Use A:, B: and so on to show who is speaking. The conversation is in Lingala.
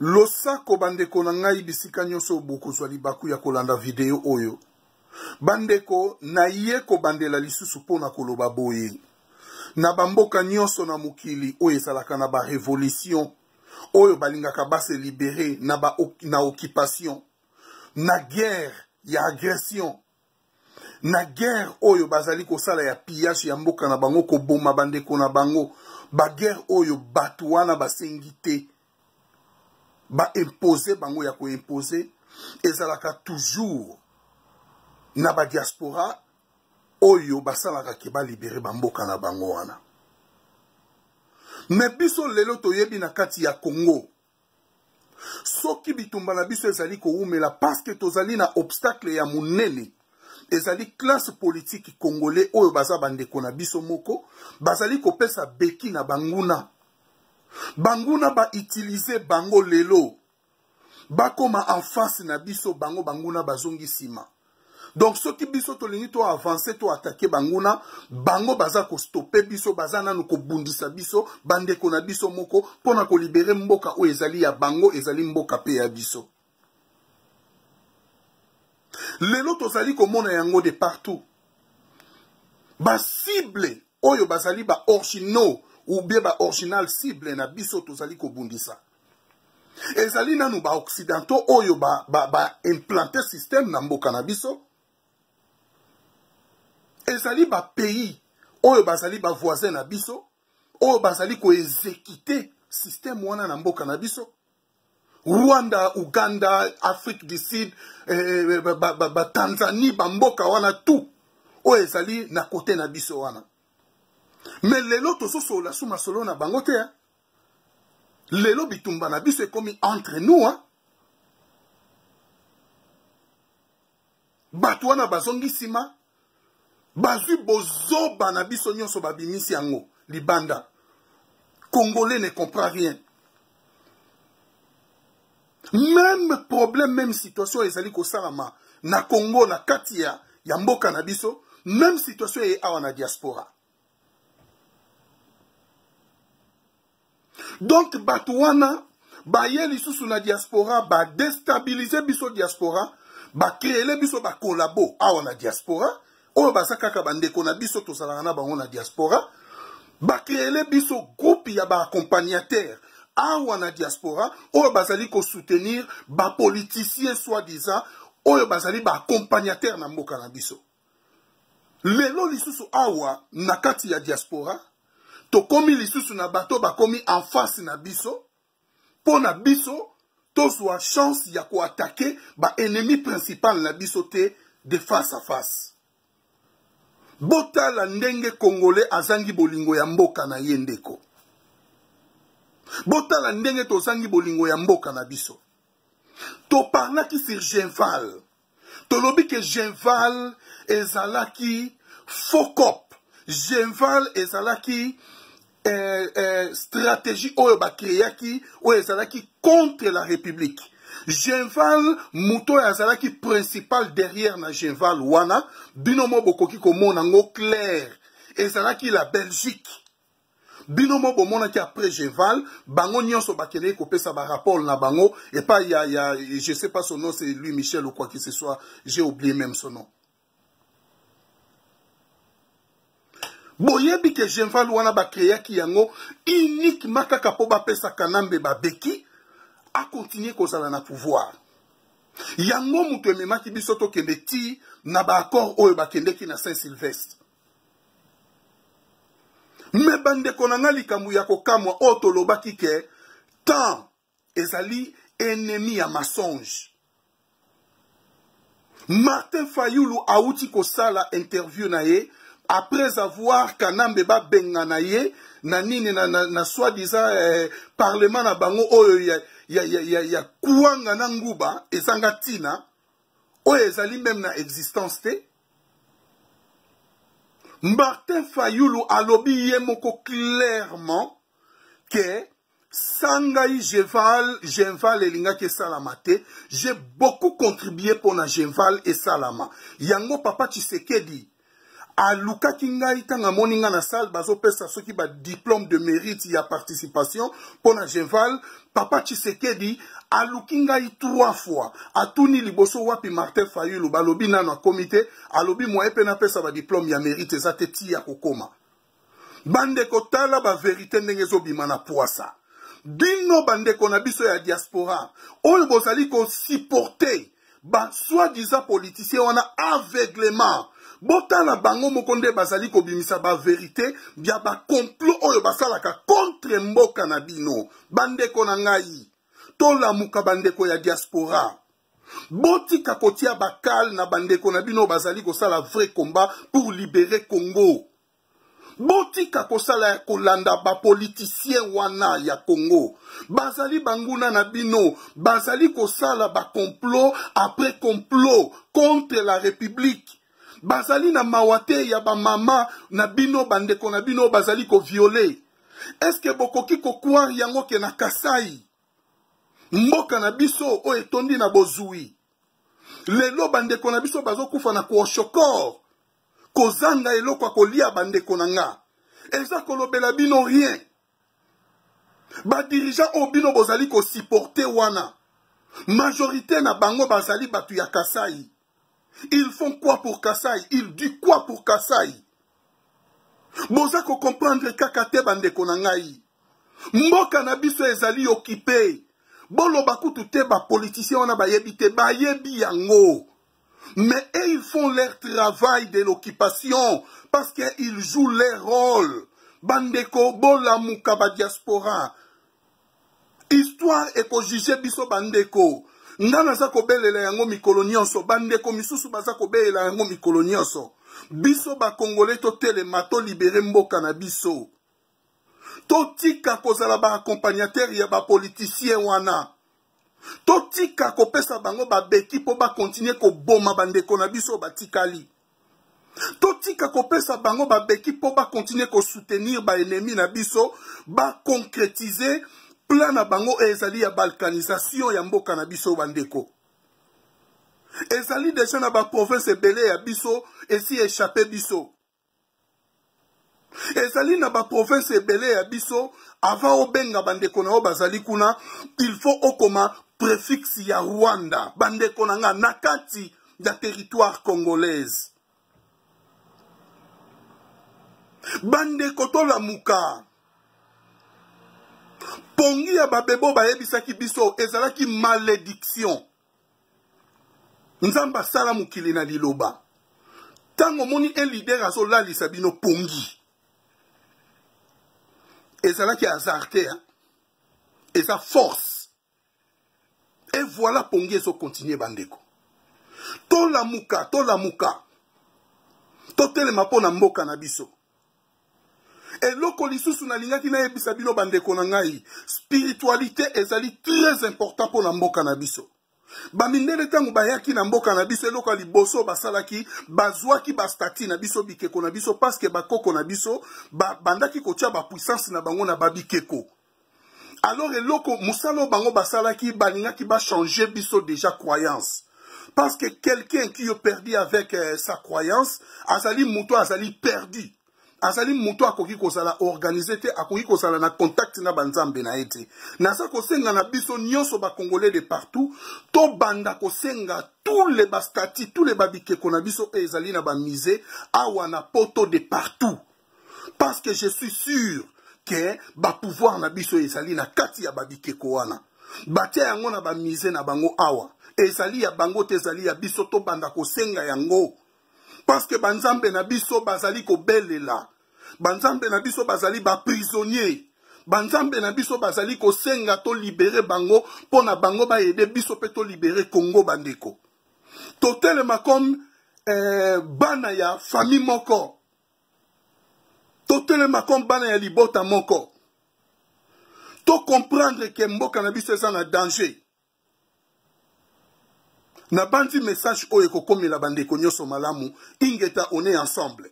A: Losako bandeko na ngai bisika nyonso bokozwa libaku ya kolanda video oyo. Bandeko na ye ko bandela lisusu pona koloba boye. Na bamboka nyonso na mukili oyo ezalaka na ba révolution oyo balingaka base libéré na occupation. Na guerre ya agression. Na guerre oyo bazali kosala ya pillage ya mboka na bango ko boma bandeko na bango. Ba guerre oyo batu wana basengi te. Ba imposer bango ya ko imposer ezalaka toujours na ba diaspora oyo basalaka ke ba libérer bamboka na bango wana. Mais biso lelo toyebi na kati ya Congo soki bitumba na biso ezali ko umela parce que tozali na obstacle ya munene ezali classe politique congolais oyo baza bandeko na biso moko bazali kopesa beki na banguna. Banguna ba utiliser bango lelo. Bakoma en face na biso bango banguna bazongi sima. Donc ceux qui biso tolingi to avancer to attaquer banguna bango baza ko stopper biso baza nanu ko bundisa biso bandeko na biso moko pona ko libérer mboka o ezali ya bango ezali mboka pe ya biso. Lelo tozali komona yango de partout. Ba cible oyo bazali ba originaux ou bien ba original cible na biso tozali ko bundisa. Ezali nanu ba occidentaux oyo ba implanter système na mboka na biso. Ezali ba pays oyo bazali ba voisin na biso oyo bazali ko exécuter système wana na mboka na biso. Rwanda, Uganda, Afrique du Sud, Tanzanie, bamboka wana tout oyo ezali na côté na biso wana. Mais lelo toso la suma solo na bango te. Lelo bitumba na biso ekomi entre nous. Batu wana bazongi sima. Bazui bozoba na biso nyonso babimisi yango. Libanda. Congolais ne comprend rien. Même problème, même situation ezali kosalama na Congo na katia ya mboka na biso. Même situation e awa na diaspora. Donc, Batouana, baye lisusu na diaspora, ba déstabiliser biso diaspora, ba créer biso ba collabo awa na diaspora, oyo basakaka bandeko na biso tozalaka na bango na diaspora, ba créer biso groupe ya ba accompagnateur awa na diaspora, oyo bazali ko soutenir ba politicien soi-disant, oyo bazali ba accompagnateur na mboka na biso. Lelo lisusu awa na kati ya diaspora, to komi lisusu na bato ba komi en face na biso po na biso tozwa chance ya ko attaquer ba ennemi principal na biso te de face à face. Bota la ndenge congolais azangi bolingo ya mboka na yendeko. Bota la ndenge tozangi bolingo ya mboka na biso. To parlaki sur Genval. To lobi ke Genval ezalaki fokop. Genval ezalaki stratégie oyo ba créaki oyo ezalaki contre la République. Genval muto ezalaki principal derrière na Genval wana binomo bokoki komona ngo clair ezalaki la Belgique. Binomo bomona ki après Genval bango nyonso bakende kopesa ba rapport na bango et pas il y a je sais pas son nom c'est Louis Michel ou quoi que ce soit, j'ai oublié même son nom. Boyebi ke Genval wana ba créaki yango uniquement kaka po ba pesa kanambe ba beki a continuer kozala na pouvoir. Yango mutu ememaki biso tokende ti na ba accord oyo bakendeki na Saint-Sylvestre. Me bandeko na nga likambo ya kokamwa oyo tolobaki ke tant ezali ennemi ya mensonge. Martin Fayulu auti kosala interview na ye après avoir kanambe ba bengana ye na nini na soi-disant parlement na bango oyo ya kuanga na nguba ezanga tina oyo ezali même na existence te. Martin Fayulu alobi ye moko clairement que sangai Genval elingaki esalama te. J'ai beaucoup contribué pour na Genval esalama. Yango papa Tshisekedi alukaki ngai tanga moninga na salle bazopesa soki ba diplôme de mérite ya participation pona Genval. Papa Tshisekedi aluki ngai 3 fois atuni liboso wapi Martin Fayulu balobi nano comité alobi moye pe na pesa ba diplôme ya mérite ezate ti ya kokoma. Bandeko tala ba vérité ndenge ezobima na poasa. Bino bandeko na biso ya diaspora oyo bozali ko supporter ba soi-disant politicien wana aveuglement. Botala bango mokonde bazali ko bimisa ba vérité bia ba complot oyo basalaka contre mboka na bino. Bandeko na ngai tola muka bandeko ya diaspora botika kotia bakal na bandeko na bino bazali ko sala vrai combat pour libérer Congo. Botika kosala ya kolanda ba politicien wana ya Congo. Bazali banguna na bino, bazali kosala ba complot après complot contre la République. Bazali na mawate ya ba mama na bino bandeko na bino bazali ko violer. Est-ce que bokoki ko croire yango ke na Kasai? Mboka na biso o etondi na bozui. Lelo bandeko na biso bazokufa na koshokor. Kozanga eloko akolia bandeko na nga. Eza kolobela bino rien. Ba dirigeant o bino bozali ko supporter wana. Majorité na bango bazali batu ya Kasai. Ils font quoi pour Kasai? Ils disent quoi pour Kasai? Boza ko comprendre kakate bandeko na ngai. Mboka na biso ezali occupé. Bolo bakutu te ba politicien wana bayebi te bayebi yango. Mais ils font leur travail de l'occupation parce qu'ils jouent leur rôle. Bandeko bola mukaba diaspora. Histoire eko juge biso bandeko. Ngana za kobelela yango mikolo nyonso. Bandeko misusu baza kobelela yango mikolo nyonso. Biso ba Congolais to telema to libere mboka na biso. Totika kozala ba accompagnateur ya ba politicien wana. Totika kopesa bango ba beki po ba continuer ko boma bandeko na biso batikali. Totika kopesa bango ba beki po ba continuer ko soutenir ba ennemi na biso ba concrétiser plan na bango ezali ya balkanisation ya mboka na biso bandeko. Ezali déjà na ba province ebele ya biso esi échappé biso. Ezali na ba province ebele ya biso avant obenga bandeko na o bazali kuna il faut okoma préfixe ya Rwanda bandeko na nga nakati ya territoire congolaise. Bandeko tola muka pongi ya babebo bayebisaki biso ezalaki malédiction. Nzamba sala mukili na liloba. Tango moni un leader azolalisa bino pongi. Ezalaki azarte, et sa force. Et voilà pongi ezo continue bandeko. Tola muka. Totelema po na mboka na biso. Eloko lisusu na lingaki na yebisa bino bandeko na ngai. Spiritualité ezali très important po na mboka na biso. Bamindele tangu bayaki na mboka na biso eloko liboso basalaki bazwaki ba stati na biso bikeko na biso parce que bakoko na biso bandaki kotia ba puissance na bango na babikeko. Alors eloko musalo bango basalaki balingaki ba changer biso déjà croyance. Parce que quelqu'un qui est perdu avec sa croyance, azali muto azali perdu. Azali muto akoki kozala organisé te akoki kozala na contact na banzambe na ete. Nasa kosenga na biso nyonso ba Congolais de partout, to banda kosenga tous les bastati, tous les babikeko na biso ezali na ba misé awa na poto de partout. Parce que je suis sûr que ba pouvoir na biso ezali na kati ya babikeko wana. Batia yango na ba misé na bango awa. Ezali ya bango te ezali ya biso to banda kosenga yango. Parce que banzambe na biso bazali ko belela. Banzambe na biso bazali ba prisonnier. Banzambe na biso bazali ko senga to libérer bango pona bango ba aider biso pe to libérer Congo bandeko. Totelema comme bana ya famille moko. Totelema comme bana ya libota moko. To comprendre que mboka na biso eza na danger. Na bandi message oyo kokomela bandeko nyoso malamu ingeta on est ensemble.